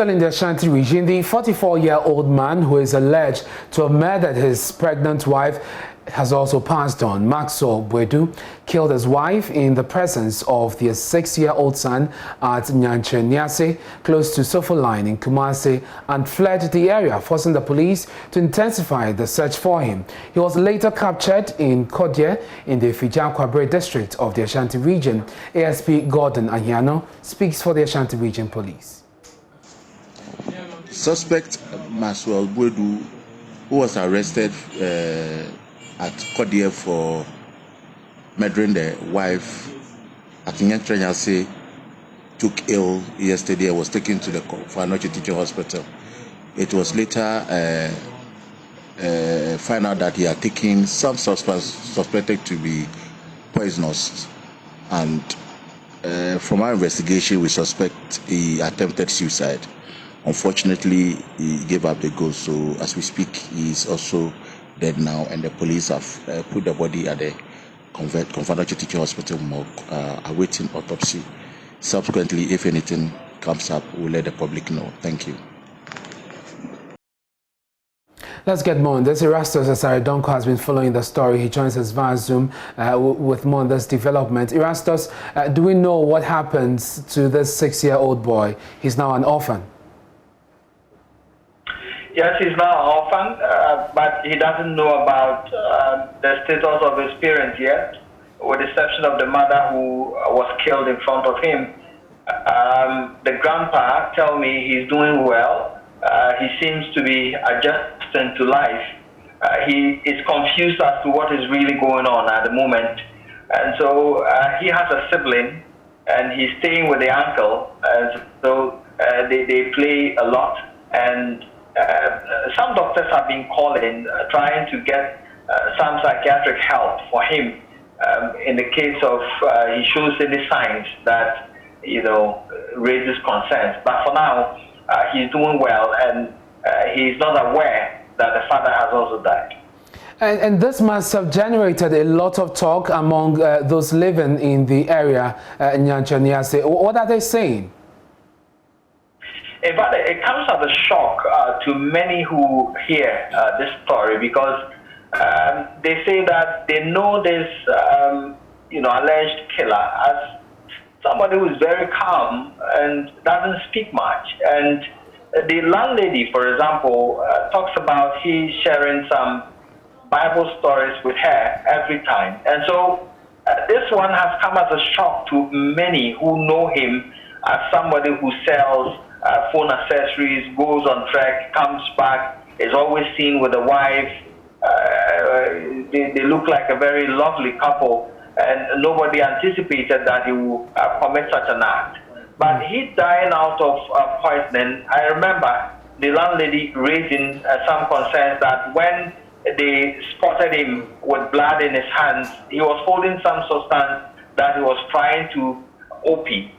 In the Ashanti region, the 44-year-old man who is alleged to have murdered his pregnant wife has also passed on. Maxwell Bwedu killed his wife in the presence of their 6-year-old son at Nyankyerenease, close to Sofo Line in Kumasi, and fled the area, forcing the police to intensify the search for him. He was later captured in Kodje in the Fijakwabre district of the Ashanti region. ASP Gordon Ahiano speaks for the Ashanti region police. Suspect Maxwell Bwedu, who was arrested at Kodje for murdering the wife at Nyankyerenease, took ill yesterday and was taken to the Fanochi Teaching Hospital. It was later found out that he had taken some suspected to be poisonous, and from our investigation we suspect he attempted suicide. Unfortunately, he gave up the ghost, so as we speak, he is also dead now, and the police have put the body at the Confederation Teaching Hospital morgue, awaiting autopsy. Subsequently, if anything comes up, we'll let the public know. Thank you. Let's get more on this. Erastus Asaredonko has been following the story. He joins us via Zoom with more on this development. Erastus, do we know what happens to this 6-year-old boy? He's now an orphan. Yes, he's now an orphan, but he doesn't know about the status of his parents yet, with the exception of the mother who was killed in front of him. The grandpa tells me he's doing well. He seems to be adjusting to life. He is confused as to what is really going on at the moment. And so he has a sibling, and he's staying with the uncle. And so they play a lot. And some doctors have been calling, trying to get some psychiatric help for him in the case of he shows any signs that, raises concerns. But for now, he's doing well, and he's not aware that the father has also died. And this must have generated a lot of talk among those living in the area in Nyankyerenease. What are they saying? In fact, it comes as a shock to many who hear this story, because they say that they know this, alleged killer as somebody who is very calm and doesn't speak much. And the landlady, for example, talks about he sharing some Bible stories with her every time. And so this one has come as a shock to many who know him as somebody who sells phone accessories, goes on trek, comes back, is always seen with a wife. They look like a very lovely couple, and nobody anticipated that he would commit such an act. But he's dying out of poisoning. I remember the landlady raising some concerns that when they spotted him with blood in his hands, he was holding some substance that he was trying to opiate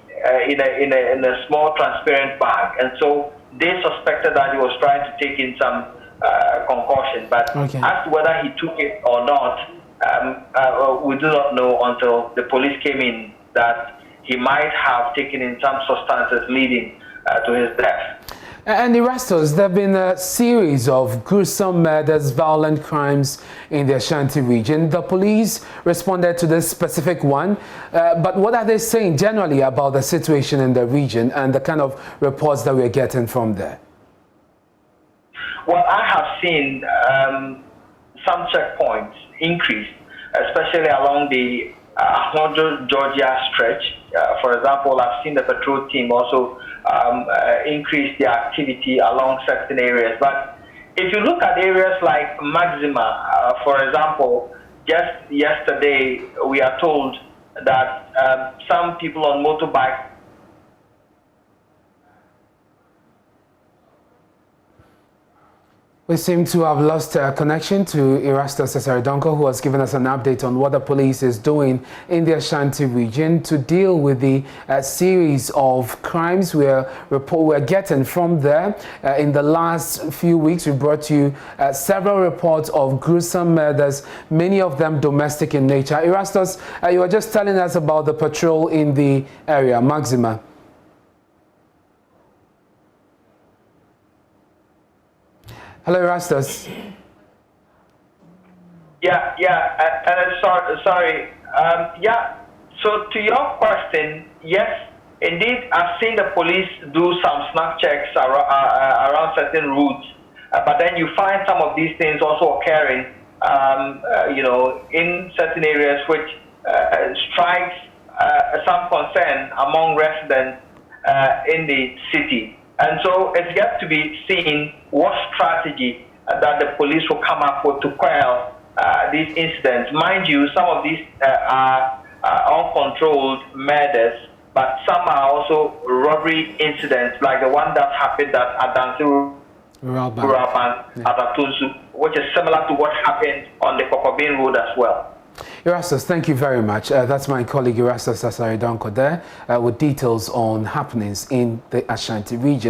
in a small transparent bag, and so they suspected that he was trying to take in some concoction. But as to whether he took it or not, we do not know until the police came in that he might have taken in some substances leading to his death. And Erastus, there have been a series of gruesome murders, violent crimes in the Ashanti region. The police responded to this specific one, but what are they saying generally about the situation in the region and the kind of reports that we're getting from there? Well, I have seen some checkpoints increase, especially along the Georgia stretch. For example, I've seen the patrol team also increase their activity along certain areas. But if you look at areas like Maxima, for example, just yesterday we are told that some people on motorbikes We seem to have lost connection to Erastus Asaredonko, who has given us an update on what the police is doing in the Ashanti region to deal with the series of crimes we're getting from there. In the last few weeks, we brought you several reports of gruesome murders, many of them domestic in nature. Erastus, you were just telling us about the patrol in the area, Maxima. Hello, Erastus. Sorry. So to your question, yes, indeed, I've seen the police do some snap checks around certain routes, but then you find some of these things also occurring, in certain areas, which strikes some concern among residents in the city. And so it's yet to be seen what strategy that the police will come up with to quell these incidents. Mind you, some of these are uncontrolled murders, but some are also robbery incidents, like the one that happened at Adansi Uraban at Atunsu, which is similar to what happened on the Kokobin Road as well. Erastus, thank you very much. That's my colleague Erastus Asaridanko there with details on happenings in the Ashanti region.